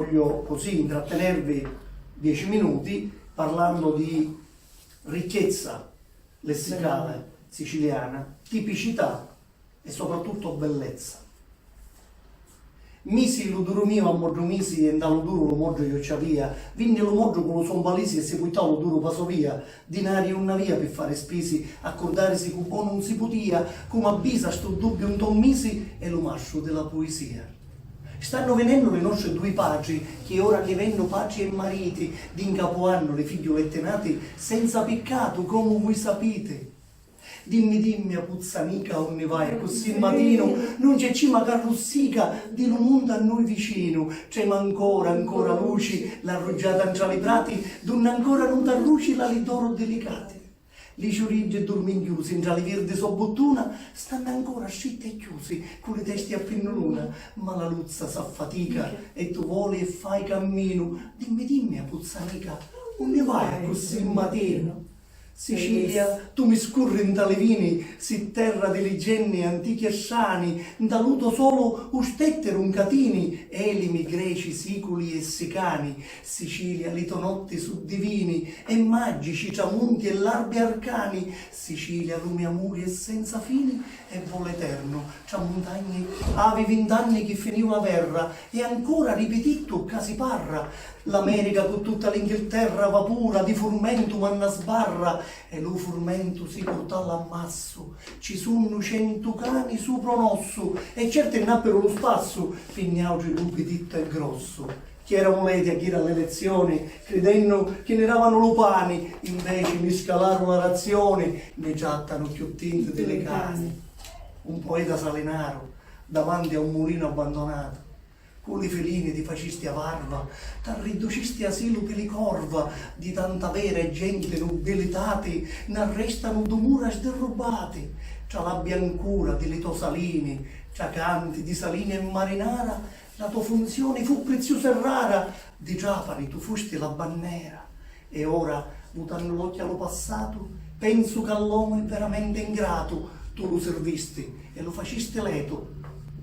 voglio così intrattenervi 10 minuti parlando di ricchezza lessicale siciliana, tipicità e soprattutto bellezza. Misi l'uduro mio a moggio misi e da l'uduro lo moggio io c'ha via, vinne lo moggio con lo son balisi e se puità l'uduro paso via, dinari una via per fare spisi, accordarsi con buono non si potia, come avvisa sto dubbio un ton misi e lo mascio della poesia. Stanno venendo le nostre due paci, che ora che venno paci e mariti, d'incapoanno le figliolette nati, senza peccato, come voi sapete. Dimmi a puzzanica onde vai, così il mattino non c'è cima carrossica di lo mondo a noi vicino, c'è ma ancora luci, la rugiada tra i prati, donde ancora non t'arruci la lidoro delicati. Li ciuriggi e dorminghiusi, tra le verde sobbottuna, stanno ancora scitti e chiusi, con le testi a pennoluna, ma la luzza s'affatica e tu voli e fai cammino. Dimmi a puzzanica, onde vai così il mattino? Sicilia, tu mi scurri in tale vini, si terra di ligenni antichi e sani, daluto solo ustettero un catini, elimi greci, siculi e sicani. Sicilia, litonotti suddivini, e magici tramonti e larbi arcani. Sicilia, lumi amuri e senza fini, e volo eterno, tra montagne, avi 20 anni che finiva la terra, e ancora ripetitto casi parra. L'America con tutta l'Inghilterra va pura, di furmentum anna sbarra, e lo furmentu si portà l'ammasso, ci sunno 100 cani su pronosso, e certe nappero lo spasso, fignauci lupi ditto e grosso. Chi era moleti a chi era alle elezioni, credendo che ne eravano lupani, invece mi scalarono la razione, ne giattano più tinte delle cani. Un poeta salenaro, davanti a un mulino abbandonato, con i felini ti facisti a varva, t'arriducisti asilo per li corva, di tanta vera e gente nobilitati, n'arrestano due mura sderrubati, tra la biancura di le salini, tra canti di salina e marinara, la tua funzione fu preziosa e rara, di Giafari tu fusti la bannera, e ora, mutando l'occhio allo passato, penso che all'uomo è veramente ingrato, tu lo servisti e lo facisti leto,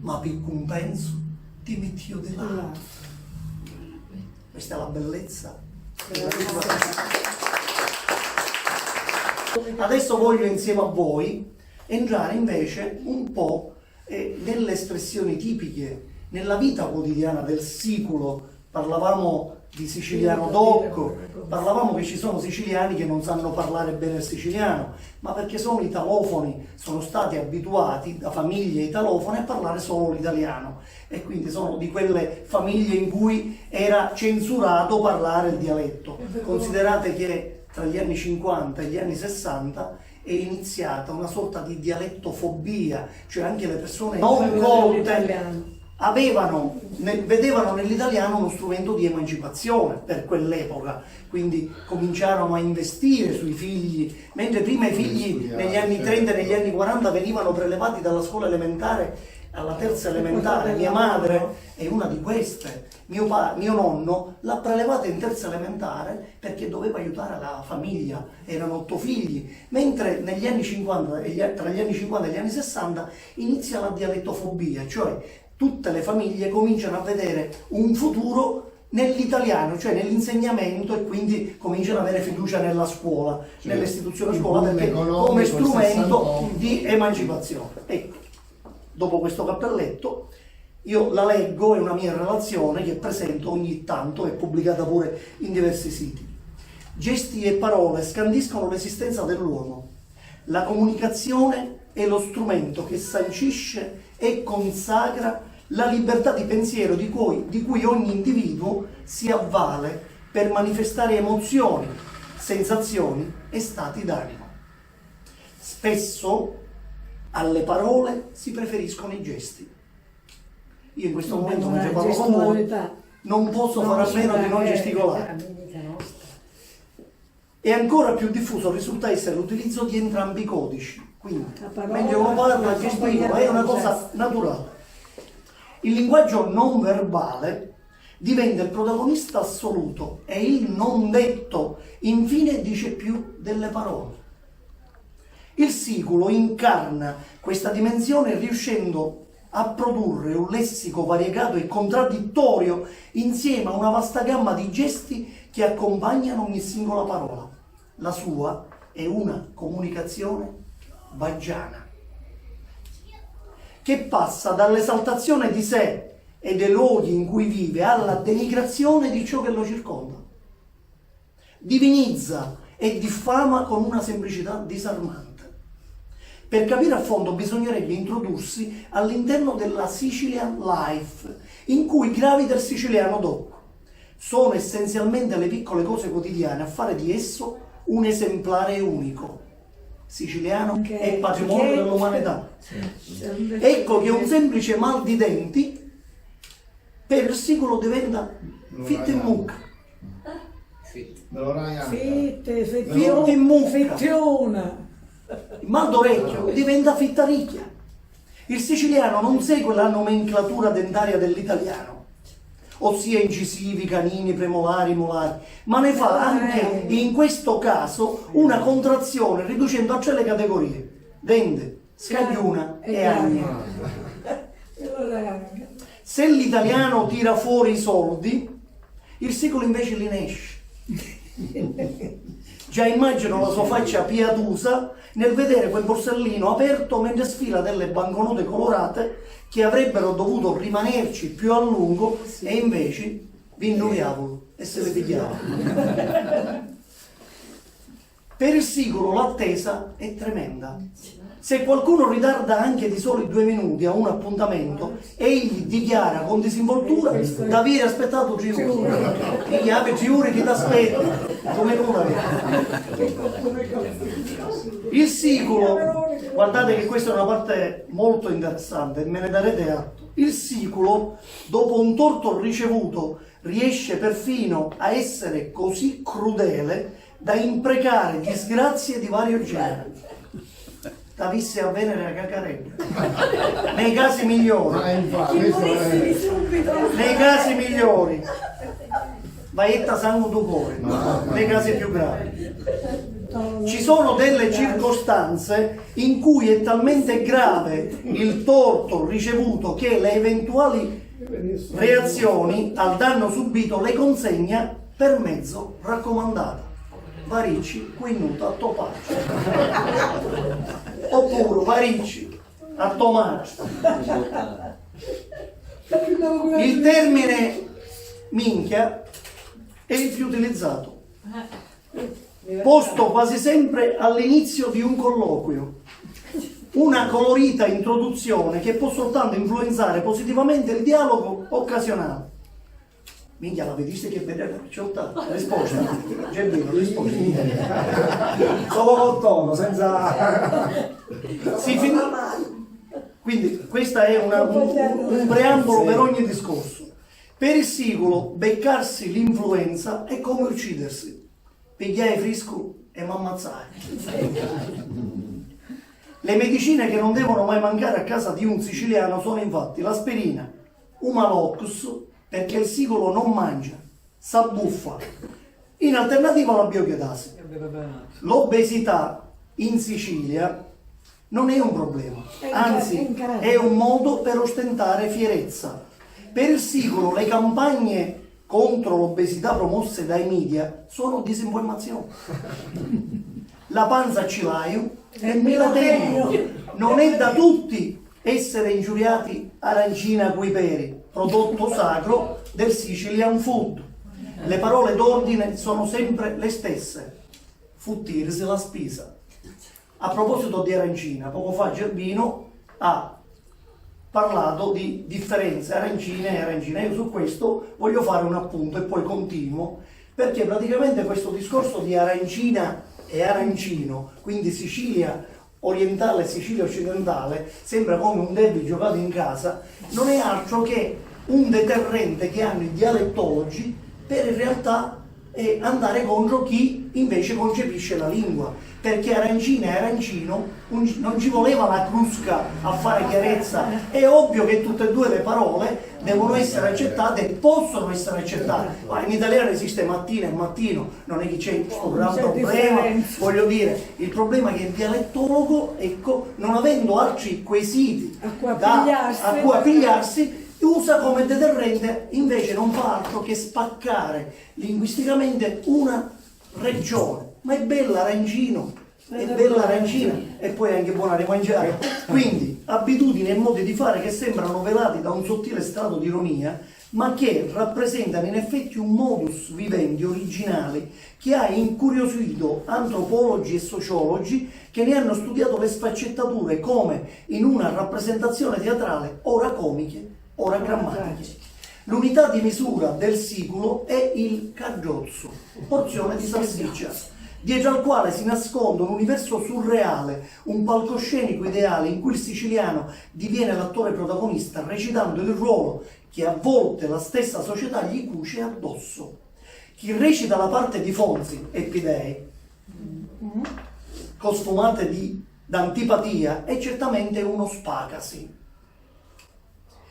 ma per compenso ti metti io di lato. Questa è la bellezza. Adesso voglio insieme a voi entrare invece un po' nelle espressioni tipiche, nella vita quotidiana del siculo. Parlavamo di siciliano docco, parlavamo che ci sono siciliani che non sanno parlare bene il siciliano, ma perché sono italofoni, sono stati abituati da famiglie italofone a parlare solo l'italiano e quindi sono di quelle famiglie in cui era censurato parlare il dialetto. Considerate che tra gli anni 50 e gli anni 60 è iniziata una sorta di dialettofobia, cioè anche le persone non colte vedevano nell'italiano uno strumento di emancipazione per quell'epoca, quindi cominciarono a investire sui figli, mentre prima i figli negli anni 30 e negli anni 40 venivano prelevati dalla scuola elementare alla terza elementare. Mia madre è una di queste, mio nonno l'ha prelevata in terza elementare perché doveva aiutare la famiglia, erano 8 figli, mentre negli anni 50, tra gli anni 50 e gli anni 60 inizia la dialettofobia, cioè tutte le famiglie cominciano a vedere un futuro nell'italiano, cioè nell'insegnamento, e quindi cominciano ad avere fiducia nella scuola, cioè, nell'istituzione scuola, perché come strumento di emancipazione. Ecco, dopo questo cappelletto, io la leggo, è una mia relazione che presento ogni tanto, è pubblicata pure in diversi siti. Gesti e parole scandiscono l'esistenza dell'uomo. La comunicazione è lo strumento che sancisce e consacra la libertà di pensiero di cui ogni individuo si avvale per manifestare emozioni, sensazioni e stati d'animo. Spesso alle parole si preferiscono i gesti. Io in questo momento, mentre parlo con voi, non posso fare a meno di non gesticolare. E ancora più diffuso risulta essere l'utilizzo di entrambi i codici. Quindi, mentre uno parla, gesticola, è una cosa naturale. Il linguaggio non verbale diventa il protagonista assoluto e il non detto, infine, dice più delle parole. Il siculo incarna questa dimensione riuscendo a produrre un lessico variegato e contraddittorio insieme a una vasta gamma di gesti che accompagnano ogni singola parola. La sua è una comunicazione baggiana, che passa dall'esaltazione di sé e dei luoghi in cui vive alla denigrazione di ciò che lo circonda. Divinizza e diffama con una semplicità disarmante. Per capire a fondo bisognerebbe introdursi all'interno della Sicilian Life, in cui gravita il siciliano doc. Sono essenzialmente le piccole cose quotidiane a fare di esso un esemplare unico. Siciliano è patrimonio dell'umanità. Ecco che un semplice mal di denti per il secolo diventa fit e mucca. Fit e mucca. Il mal d'orecchio diventa fittaricchia. Il siciliano non segue la nomenclatura dentaria dell'italiano, ossia incisivi, canini, premolari, molari, ma ne fa anche in questo caso una contrazione riducendo a 3 le categorie: dente, scagliuna e agna. Se l'italiano tira fuori i soldi, il secolo invece li ne esce. Già immagino la sua faccia pietosa nel vedere quel borsellino aperto mentre sfila delle banconote colorate che avrebbero dovuto rimanerci più a lungo e invece vi innoviavano e se le pigliavano. Per il secolo l'attesa è tremenda. Se qualcuno ritarda anche di soli 2 minuti a un appuntamento, egli dichiara con disinvoltura di avere aspettato 3 ore. E gli apre 3 ore che ti aspetta, come nulla. Il secolo, guardate che questa è una parte molto interessante e me ne darete atto. Il secolo, dopo un torto ricevuto, riesce perfino a essere così crudele da imprecare disgrazie di vario genere. T'avesse a Venere a Cacarella. Nei casi migliori. Nei casi migliori. Vaetta sangue tu cuore. Nei casi più gravi. Ci sono delle circostanze in cui è talmente grave il torto ricevuto che le eventuali reazioni al danno subito le consegna per mezzo raccomandato. Varici, quinnuta, topace. Oppure varici, a tomate. Il termine minchia è il più utilizzato, posto quasi sempre all'inizio di un colloquio. Una colorita introduzione che può soltanto influenzare positivamente il dialogo occasionale. Minchia, la vediste che bella ciotta? Risposta. Gentile, risposta. Solo col tono, senza... Quindi questo è un preambolo per ogni discorso. Per il secolo beccarsi l'influenza è come uccidersi. Pigliai frisco e m'ammazzai. Le medicine che non devono mai mancare a casa di un siciliano sono infatti l'aspirina, Humalox, perché il secolo non mangia, s'abbuffa. In alternativa la biochietasi. L'obesità in Sicilia non è un problema, anzi è un modo per ostentare fierezza. Per il secolo le campagne contro l'obesità promosse dai media sono disinformazione. La panza a cilaio è melategno. Non è da tutti essere ingiuriati arancina coi peri, prodotto sacro del Sicilian Food. Le parole d'ordine sono sempre le stesse: futtirsi la spesa. A proposito di arancina, poco fa Gerbino ha parlato di differenze arancine e arancine. Io su questo voglio fare un appunto e poi continuo, perché praticamente questo discorso di arancina e arancino, quindi Sicilia orientale e Sicilia occidentale, sembra come un derby giocato in casa, non è altro che un deterrente che hanno i dialettologi per in realtà e andare contro chi invece concepisce la lingua, perché arancina e arancino non ci voleva la crusca a fare chiarezza. È ovvio che tutte e due le parole devono essere accettate e possono essere accettate, ma in italiano esiste mattina e mattino, non è che c'è questo gran problema. Voglio dire, il problema è che il dialettologo, ecco, non avendo altri quesiti a cui appigliarsi, usa come deterrente, invece non fa altro che spaccare linguisticamente una regione. Ma è bella arancino, è bella arancina e poi è anche buona da mangiare. Quindi abitudini e modi di fare che sembrano velati da un sottile strato di ironia, ma che rappresentano in effetti un modus vivendi originale che ha incuriosito antropologi e sociologi che ne hanno studiato le sfaccettature come in una rappresentazione teatrale ora comiche, ora grammatiche. L'unità di misura del siculo è il cagiozzo, porzione di salsiccia, dietro al quale si nasconde un universo surreale, un palcoscenico ideale in cui il siciliano diviene l'attore protagonista recitando il ruolo che a volte la stessa società gli cuce addosso. Chi recita la parte di Fonzi, Epidei, con sfumate d'antipatia, è certamente uno spacasi.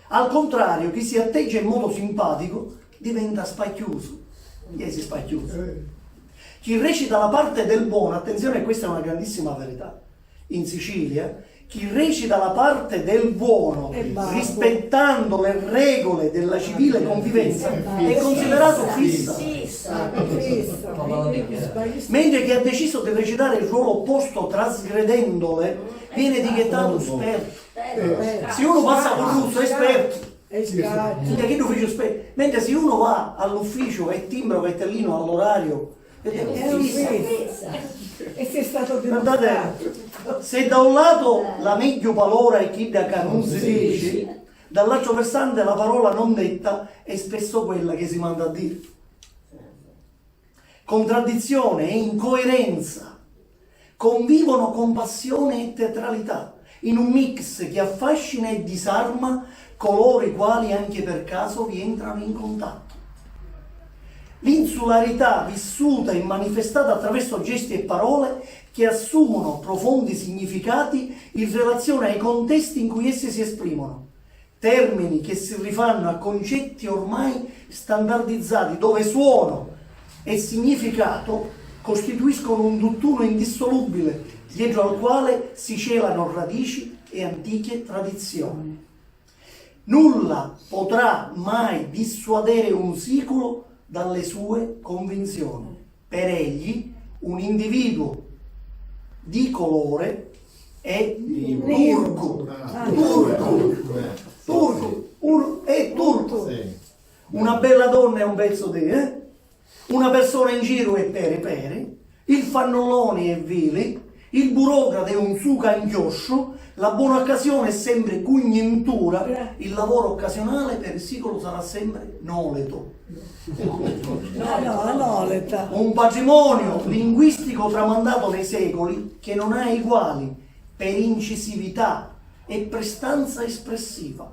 Al contrario, chi si atteggia in modo simpatico diventa spacchiuso. Chi è si spacchiuso? Chi recita la parte del buono, attenzione, questa è una grandissima verità, in Sicilia, chi recita la parte del buono, rispettando le regole della civile convivenza, è considerato fissa. Mentre chi ha deciso di recitare il ruolo opposto trasgredendole, viene etichettato esperto. Se uno passa con russo è esperto. Mentre se uno va all'ufficio e timbra un cartellino all'orario, e sei stato guardate, se da un lato la meglio parola è chi da non si dice, dall'altro versante la parola non detta è spesso quella che si manda a dire. Contraddizione e incoerenza convivono con passione e teatralità in un mix che affascina e disarma coloro i quali anche per caso vi entrano in contatto. L'insularità vissuta e manifestata attraverso gesti e parole che assumono profondi significati in relazione ai contesti in cui essi si esprimono. Termini che si rifanno a concetti ormai standardizzati, dove suono e significato costituiscono un tutt'uno indissolubile, dietro al quale si celano radici e antiche tradizioni. Nulla potrà mai dissuadere un siculo dalle sue convinzioni. Per egli un individuo di colore è turco. È turco. Una bella donna è un pezzo di una persona in giro è pere, il fannullone è vile, il burocrate è un suca inchioscio, la buona occasione è sempre cugnintura, il lavoro occasionale per il sicolo sarà sempre noleto. Un patrimonio linguistico tramandato nei secoli che non ha eguali per incisività e prestanza espressiva,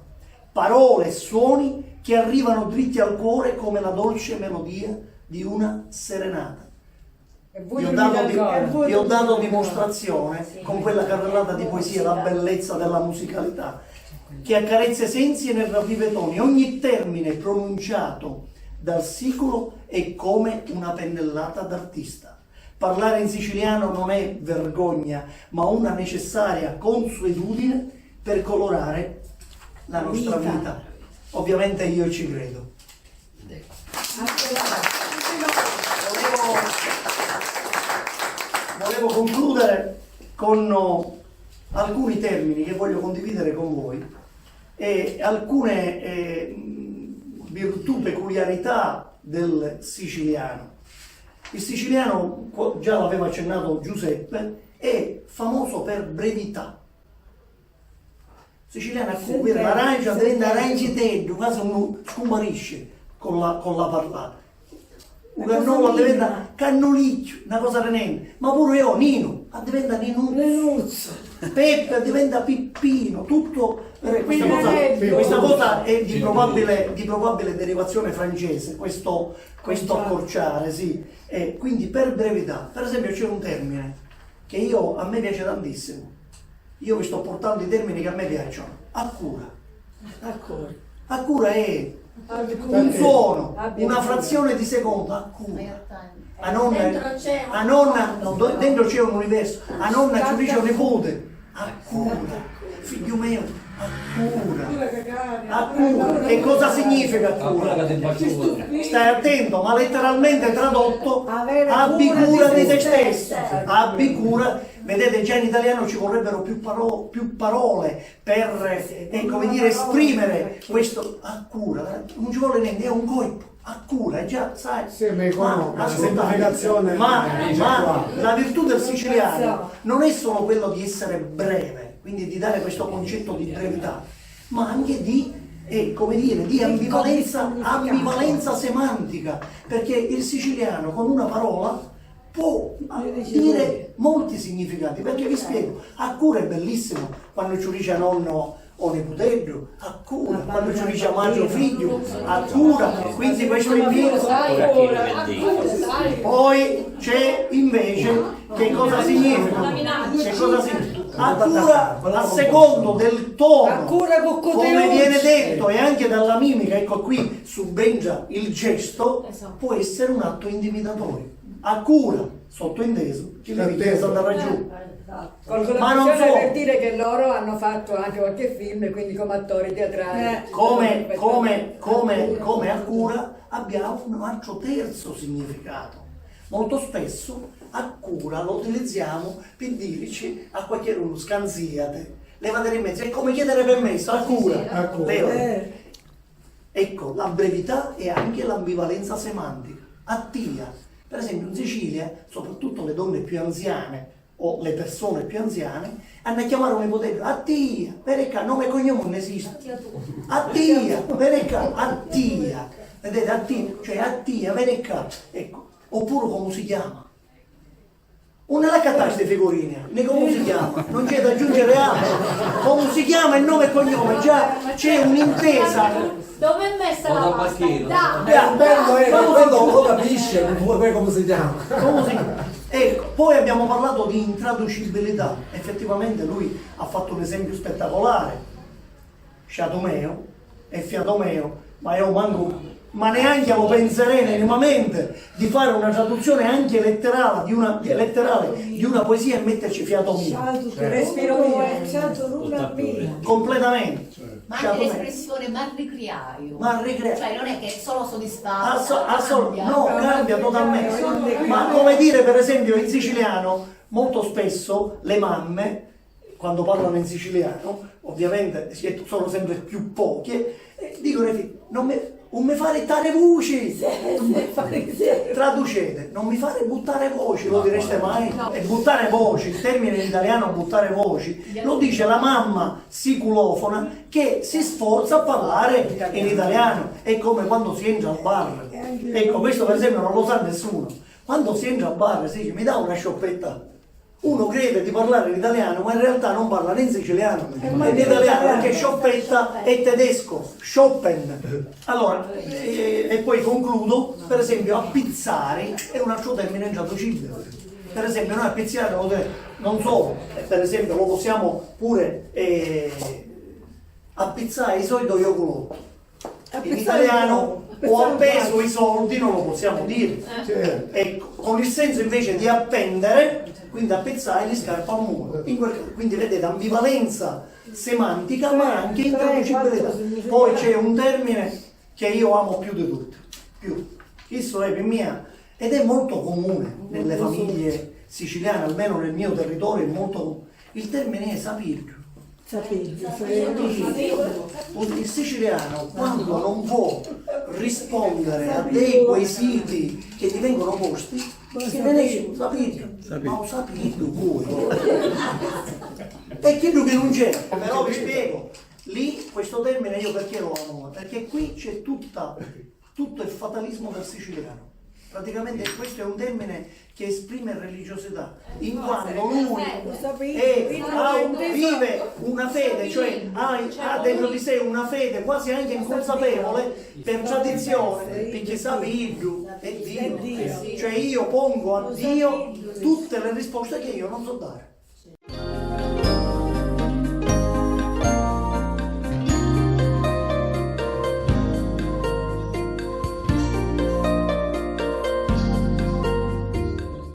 parole e suoni che arrivano dritti al cuore come la dolce melodia di una serenata. Vi ho dato dimostrazione con quella carrellata di poesia, la bellezza della musicalità, che accarezza i sensi e ne ravviva i toni. Ogni termine pronunciato dal siculo è come una pennellata d'artista. Parlare in siciliano non è vergogna, ma una necessaria consuetudine per colorare la nostra vita. Ovviamente io ci credo. Volevo concludere con alcuni termini che voglio condividere con voi e alcune virtù, peculiarità del siciliano. Il siciliano, già l'aveva accennato Giuseppe, è famoso per brevità. Il siciliano è l'arancia diventa arancitello, quasi uno scumarisce con la parlata. un cannolo diventa cannolicchio, una cosa tenente, ma pure io Nino, diventa Ninuzzo, Lenuzzo. Peppe diventa Pippino, tutto. Questa cosa è di probabile derivazione francese, questo accorciare, sì. Quindi per brevità, per esempio c'è un termine che a me piace tantissimo, io vi sto portando i termini che a me piacciono, accura. Accura è un suono, una frazione di secondo, accura. Dentro c'è un universo, a nonna ci dice nipote, accura, figlio mio, accura. Che cosa significa accura? Stai attento, ma letteralmente tradotto, abbi cura di te stesso, abbi cura. Vedete, già in italiano ci vorrebbero più parole per come dire, esprimere questo accura, non ci vuole niente, è un corpo, accura, già sai. Sì, la semplificazione. Ma la virtù del siciliano non è solo quello di essere breve, quindi di dare questo concetto di brevità, ma anche di come dire, di ambivalenza semantica, perché il siciliano con una parola può dire molti significati, perché vi spiego, accura è bellissimo quando ci dice nonno o nipoteggio, accura, quando ci dice maggio figlio, accura, quindi questo invito. Poi c'è invece che cosa significa? Accura a secondo del tono, come viene detto, e anche dalla mimica, ecco qui subentra il gesto, può essere un atto intimidatorio. Accura, sottointeso, chi le richiede andare giù. Ma non so, per dire che loro hanno fatto anche qualche film, quindi come attori teatrali. Come accura abbiamo un altro terzo significato. Molto spesso accura lo utilizziamo per dirci a qualcuno scansiate, levate in mezzo, è come chiedere permesso, accura. Ecco, la brevità e anche l'ambivalenza semantica. Attia. Per esempio in Sicilia, soprattutto le donne più anziane o le persone più anziane, hanno a chiamare un ipoteca, attia, perché nome e cognome non esiste. Attia, perché attia. Vedete, attia, cioè attia, perché, ecco, oppure come si chiama. Non è la catasta figurine, né come si chiama, non c'è da aggiungere altro. Come si chiama il nome e cognome, già c'è un'intesa. Dove è messa la pasta? Bello è, quando lo capisce, non può sapere come si chiama. Ecco, poi abbiamo parlato di intraducibilità, effettivamente lui ha fatto un esempio spettacolare, Sciatomeo e Fiatomeo, ma io ma neanche lo penserei minimamente di fare una traduzione anche letterale di una poesia e metterci Fiatomeo. Respiro mio. Completamente. Ma anche l'espressione marricriaio. Cioè non è che solo soddisfatto. No, cambia totalmente. Ma come dire, per esempio, in siciliano, molto spesso le mamme, quando parlano in siciliano, ovviamente sono sempre più poche, dicono ai figli, non mi fare dare voci, traducete, non mi fare buttare voci, lo direste mai? No. E buttare voci, il termine in italiano buttare voci, lo dice la mamma siculofona che si sforza a parlare in italiano, è come quando si entra al bar, ecco questo per esempio non lo sa nessuno, quando si entra al bar si dice mi dà una scioppetta. Uno crede di parlare in italiano, ma in realtà non parla né in siciliano né in italiano, perché scioppetta è tedesco, shoppen. Allora, e poi concludo, per esempio, appizzare è un altro termine intraducibile. Per esempio, noi appizzare non solo, per esempio, lo possiamo pure appizzare i solito yogurt. In italiano o appeso i soldi non lo possiamo dire. Ecco, con il senso invece di appendere, quindi appezzare gli scarpe al muro. Quindi vedete ambivalenza semantica ma anche intraducibilità. Poi c'è un termine che io amo più di tutti, questo è per mia, ed è molto comune nelle famiglie siciliane, almeno nel mio territorio è molto comune. Il termine è sapiglio. Il siciliano quando non può rispondere a dei quesiti che gli vengono posti, si ne dice sapiglio, ma ho sapiglio voi. E credo che non c'è, però vi spiego, lì questo termine io perché lo amo? Perché qui c'è tutto il fatalismo del siciliano. praticamente questo è un termine che esprime religiosità, in quanto lui vive una fede, cioè ha dentro di sé una fede quasi anche inconsapevole per tradizione, perché sa Dio è Dio, cioè io pongo a Dio tutte le risposte che io non so dare.